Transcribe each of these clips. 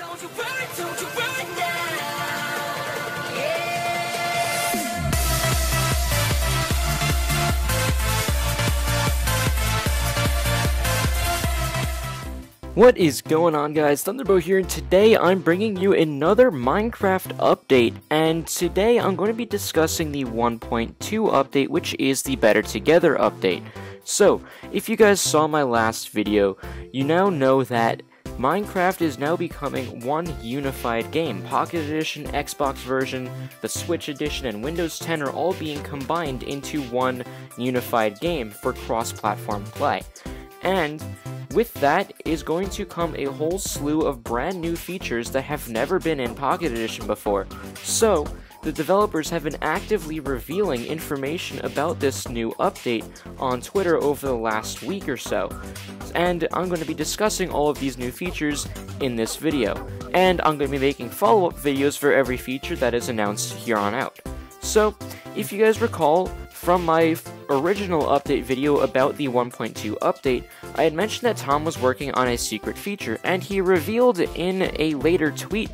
Don't you worry now. Yeah. What is going on, guys? ThunderBow here, and today I'm bringing you another Minecraft update, and today I'm going to be discussing the 1.2 update, which is the Better Together update. So, if you guys saw my last video, you now know that Minecraft is now becoming one unified game. Pocket Edition, Xbox version, the Switch Edition, and Windows 10 are all being combined into one unified game for cross-platform play. And with that is going to come a whole slew of brand new features that have never been in Pocket Edition before. So, the developers have been actively revealing information about this new update on Twitter over the last week or so. And I'm going to be discussing all of these new features in this video. And I'm going to be making follow-up videos for every feature that is announced here on out. So, if you guys recall from my original update video about the 1.2 update, I had mentioned that Tom was working on a secret feature, and he revealed in a later tweet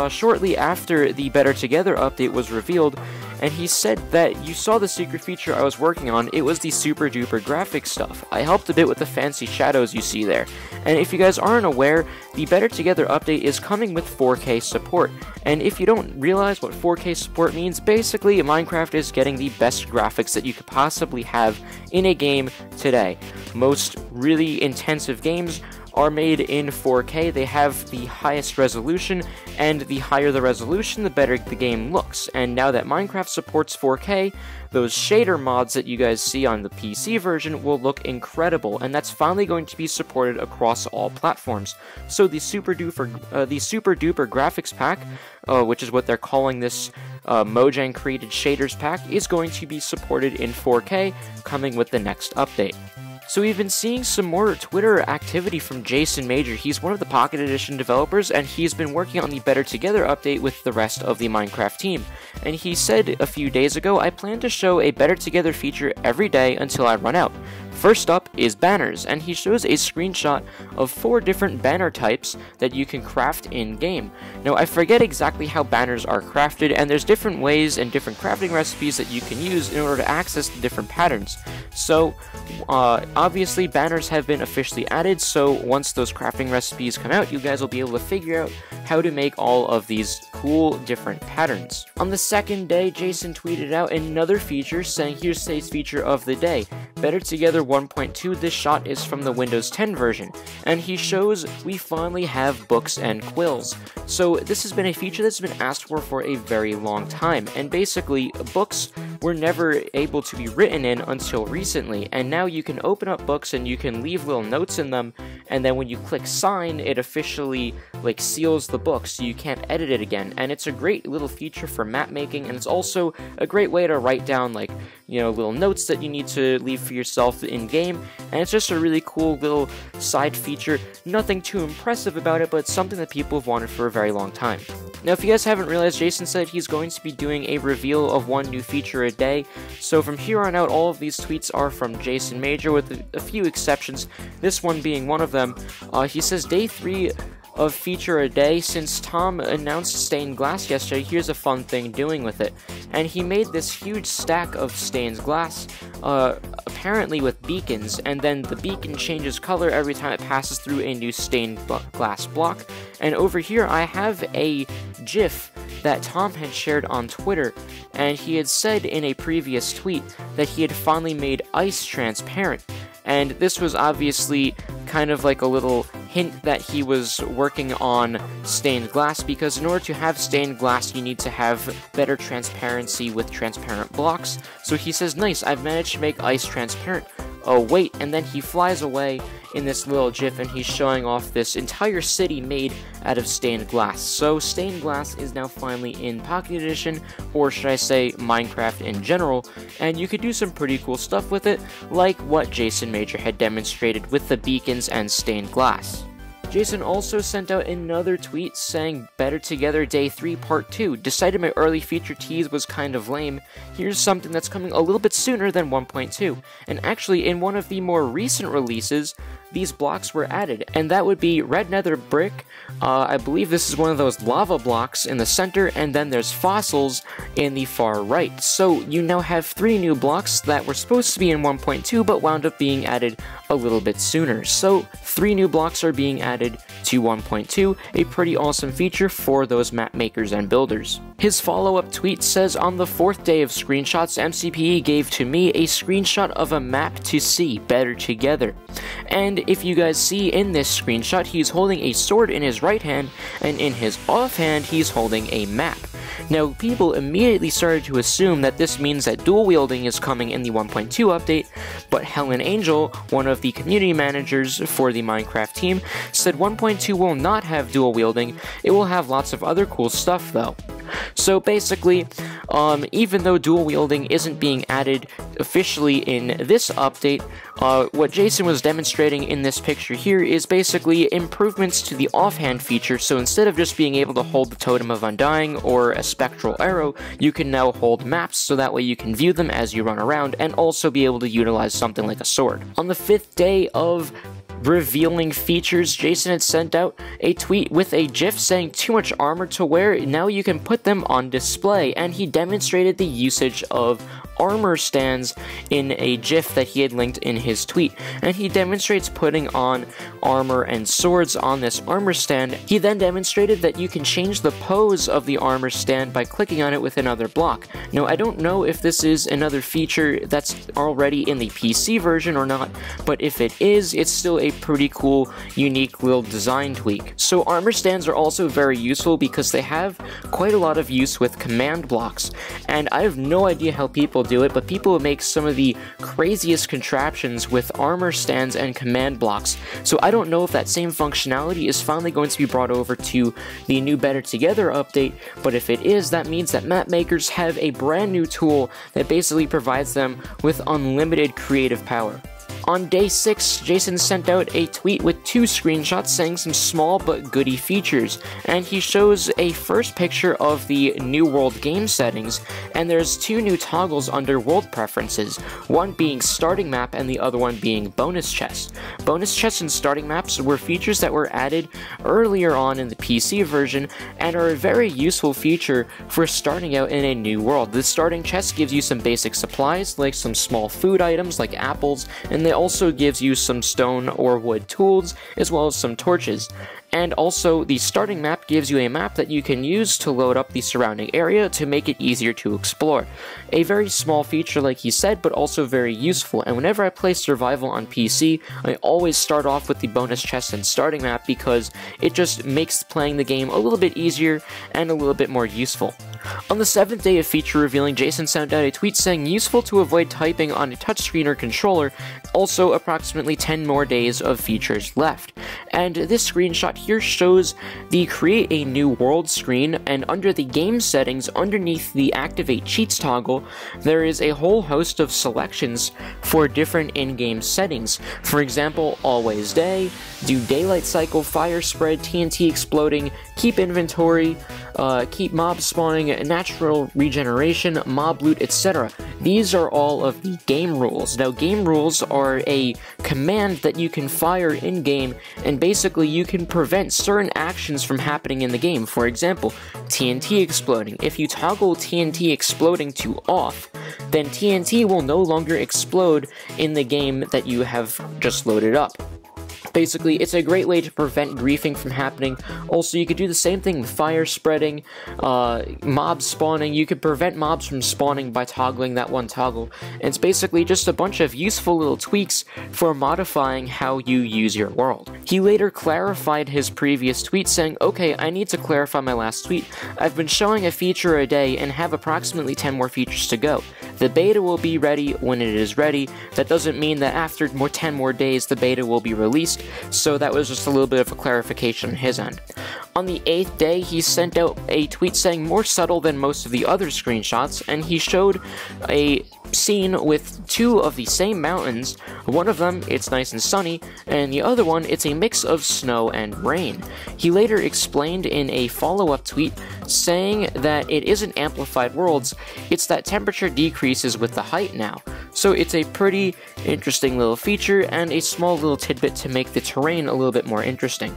shortly after the Better Together update was revealed, and he said that you saw the secret feature I was working on. It was the super duper graphic stuff. I helped a bit with the fancy shadows you see there. And if you guys aren't aware, the Better Together update is coming with 4K support. And if you don't realize what 4K support means, basically Minecraft is getting the best graphics that you could possibly have in a game today. Most really intensive games are made in 4K. They have the highest resolution, and the higher the resolution, the better the game looks. And now that Minecraft supports 4K, those shader mods that you guys see on the PC version will look incredible, and that's finally going to be supported across all platforms. So the super duper graphics pack, which is what they're calling this Mojang created shaders pack, is going to be supported in 4K, coming with the next update. So we've been seeing some more Twitter activity from Jason Major. He's one of the Pocket Edition developers, and he's been working on the Better Together update with the rest of the Minecraft team. And he said a few days ago, I plan to show a Better Together feature every day until I run out. First up is banners, and he shows a screenshot of 4 different banner types that you can craft in-game. Now, I forget exactly how banners are crafted, and there's different ways and different crafting recipes that you can use in order to access the different patterns. So, obviously, banners have been officially added, so once those crafting recipes come out, you guys will be able to figure out how to make all of these cool different patterns. On the second day, Jason tweeted out another feature saying, here's today's feature of the day. Better Together 1.2, this shot is from the Windows 10 version, and he shows we finally have books and quills. So this has been a feature that's been asked for a very long time, and basically books were never able to be written in until recently, and now you can open up books and you can leave little notes in them, and then when you click sign, it officially seals the book so you can't edit it again. And it's a great little feature for map making, and it's also a great way to write down little notes that you need to leave for yourself in game, and it's just a really cool little side feature. Nothing too impressive about it, but it's something that people have wanted for a very long time. Now, if you guys haven't realized, Jason said he's going to be doing a reveal of one new feature a day, so from here on out, all of these tweets are from Jason Major, with a few exceptions, this one being one of them. He says, day 3 of feature a day. Since Tom announced stained glass yesterday, here's a fun thing doing with it. And he made this huge stack of stained glass, apparently with beacons, and then the beacon changes color every time it passes through a new stained glass block. And over here I have a GIF that Tom had shared on Twitter, and he had said in a previous tweet that he had finally made ice transparent. And this was obviously kind of like a little hint that he was working on stained glass, because in order to have stained glass you need to have better transparency with transparent blocks. So he says, nice, I've managed to make ice transparent. Oh wait, and then he flies away in this little GIF, and he's showing off this entire city made out of stained glass. So stained glass is now finally in Pocket Edition, or should I say Minecraft in general, and you could do some pretty cool stuff with it, like what Jason Major had demonstrated with the beacons and stained glass. Jason also sent out another tweet saying, Better Together Day 3 Part 2. Decided my early feature tease was kind of lame. Here's something that's coming a little bit sooner than 1.2. And actually, in one of the more recent releases, these blocks were added, and that would be red nether brick. I believe this is one of those lava blocks in the center, and then there's fossils in the far right. So you now have 3 new blocks that were supposed to be in 1.2 but wound up being added a little bit sooner. So 3 new blocks are being added to 1.2, a pretty awesome feature for those map makers and builders. His follow-up tweet says, on the 4th day of screenshots, MCPE gave to me a screenshot of a map to see better together. And if you guys see in this screenshot, he's holding a sword in his right hand, and in his offhand, he's holding a map. Now, people immediately started to assume that this means that dual wielding is coming in the 1.2 update, but Helen Angel, one of the community managers for the Minecraft team, said 1.2 will not have dual wielding. It will have lots of other cool stuff though. So basically, even though dual wielding isn't being added officially in this update, what Jason was demonstrating in this picture here is basically improvements to the offhand feature. So instead of just being able to hold the Totem of Undying or a spectral arrow, you can now hold maps, so that way you can view them as you run around and also be able to utilize something like a sword. On the 5th day of revealing features, Jason had sent out a tweet with a GIF saying too much armor to wear, now you can put them on display, and he demonstrated the usage of armor stands in a GIF that he had linked in his tweet, and he demonstrates putting on armor and swords on this armor stand. He then demonstrated that you can change the pose of the armor stand by clicking on it with another block. Now, I don't know if this is another feature that's already in the PC version or not, but if it is, it's still a pretty cool, unique little design tweak. So armor stands are also very useful because they have quite a lot of use with command blocks, and I have no idea how people do it, but people make some of the craziest contraptions with armor stands and command blocks. So I don't know if that same functionality is finally going to be brought over to the new Better Together update, but if it is, that means that map makers have a brand new tool that basically provides them with unlimited creative power. On day 6, Jason sent out a tweet with 2 screenshots saying some small but goody features, and he shows a first picture of the new world game settings, and there's 2 new toggles under world preferences, one being starting map and the other one being bonus chest. Bonus chests and starting maps were features that were added earlier on in the PC version and are a very useful feature for starting out in a new world. The starting chest gives you some basic supplies like some small food items like apples, and they also gives you some stone or wood tools, as well as some torches. And also, the starting map gives you a map that you can use to load up the surrounding area to make it easier to explore. A very small feature like he said, but also very useful, and whenever I play survival on PC, I always start off with the bonus chest and starting map because it just makes playing the game a little bit easier and a little bit more useful. On the 7th day of feature revealing, Jason sent out a tweet saying useful to avoid typing on a touchscreen or controller, also approximately 10 more days of features left. And this screenshot here shows the create a new world screen, and under the game settings, underneath the activate cheats toggle, there is a whole host of selections for different in-game settings. For example, always day, do daylight cycle, fire spread, TNT exploding, keep inventory, keep mob spawning, natural regeneration, mob loot, etc. These are all of the game rules. Now, game rules are a command that you can fire in-game, and basically you can prevent certain actions from happening in the game. For example, TNT exploding. If you toggle TNT exploding to off, then TNT will no longer explode in the game that you have just loaded up. Basically, it's a great way to prevent griefing from happening. Also, you could do the same thing with fire spreading, mob spawning. You could prevent mobs from spawning by toggling that one toggle. And it's basically just a bunch of useful little tweaks for modifying how you use your world. He later clarified his previous tweet saying, okay, I need to clarify my last tweet. I've been showing a feature a day and have approximately 10 more features to go. The beta will be ready when it is ready. That doesn't mean that after 10 more days the beta will be released, so that was just a little bit of a clarification on his end. On the 8th day, he sent out a tweet saying more subtle than most of the other screenshots, and he showed a scene with two of the same mountains. One of them, it's nice and sunny, and the other one, it's a mix of snow and rain. He later explained in a follow-up tweet saying that it isn't amplified worlds, it's that temperature decreases with the height now. So it's a pretty interesting little feature and a small little tidbit to make the terrain a little bit more interesting.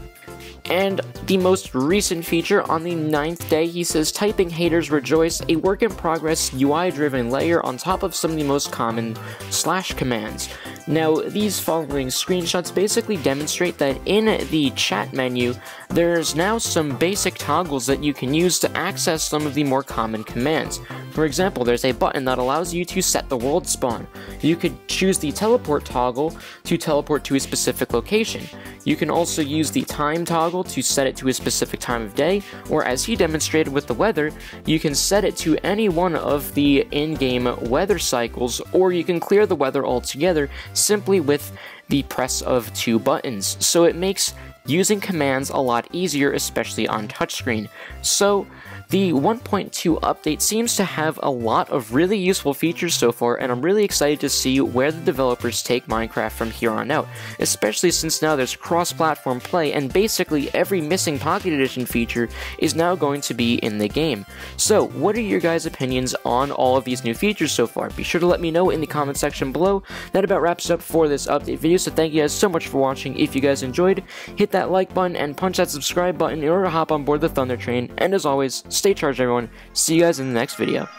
And the most recent feature, on the 9th day, he says, typing haters rejoice, a work-in-progress UI-driven layer on top of some of the most common / commands. Now, these following screenshots basically demonstrate that in the chat menu, there's now some basic toggles that you can use to access some of the more common commands. For example, there's a button that allows you to set the world spawn. You could choose the teleport toggle to teleport to a specific location. You can also use the time toggle to set it to a specific time of day, or as he demonstrated with the weather, you can set it to any one of the in-game weather cycles, or you can clear the weather altogether simply with the press of 2 buttons. So it makes using commands a lot easier, especially on touchscreen. So the 1.2 update seems to have a lot of really useful features so far, and I'm really excited to see where the developers take Minecraft from here on out, especially since now there's cross-platform play, and basically every missing Pocket Edition feature is now going to be in the game. So, what are your guys' opinions on all of these new features so far? Be sure to let me know in the comment section below. That about wraps up for this update video, so thank you guys so much for watching. If you guys enjoyed, hit that like button and punch that subscribe button in order to hop on board the Thunder train, and as always, stay charged everyone. See you guys in the next video.